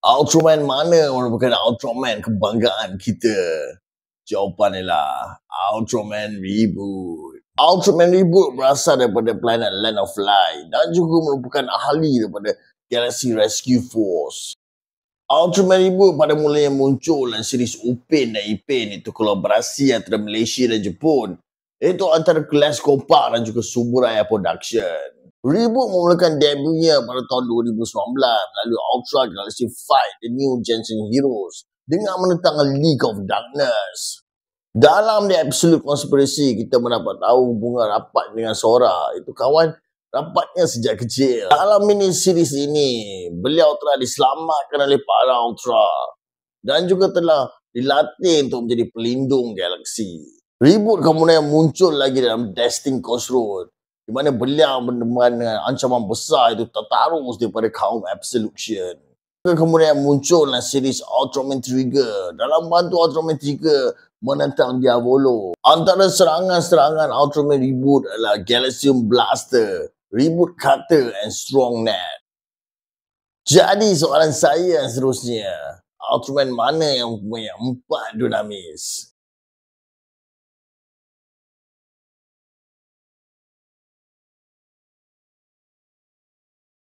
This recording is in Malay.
Ultraman mana merupakan Ultraman kebanggaan kita? Jawapan ialah Ultraman Reboot. Ultraman Reboot berasal daripada planet Land of Light dan juga merupakan ahli daripada Galaxy Rescue Force. Ultraman Reboot pada mulanya muncul dalam series Upin dan Ipin, itu kolaborasi antara Malaysia dan Jepun, iaitu antara kelas Kompak dan juga Suburaya Production. Reboot memulakan debutnya pada tahun 2019 melalui Ultra Galaxy Fight The New Generation Heroes dengan menentang League of Darkness. Dalam The Absolute Conspiracy, kita mendapat tahu hubungan rapat dengan Sora, itu kawan rapatnya sejak kecil. Dalam mini series ini, beliau telah diselamatkan oleh para Ultra dan juga telah dilatih untuk menjadi pelindung galaksi. Reboot kemudian muncul lagi dalam Destined Crossroad, di mana beliau berdepan dengan ancaman besar, itu Tartarus daripada kaum Absolution. Kemudian muncul dalam series Ultraman Trigger. Dalam bantu Ultraman Trigger menentang Diavolo. Antara serangan-serangan Ultraman Reboot adalah Galaxium Blaster, Reboot Cutter and Strong Net. Jadi soalan saya yang seterusnya, Ultraman mana yang punya 4 Dunamis?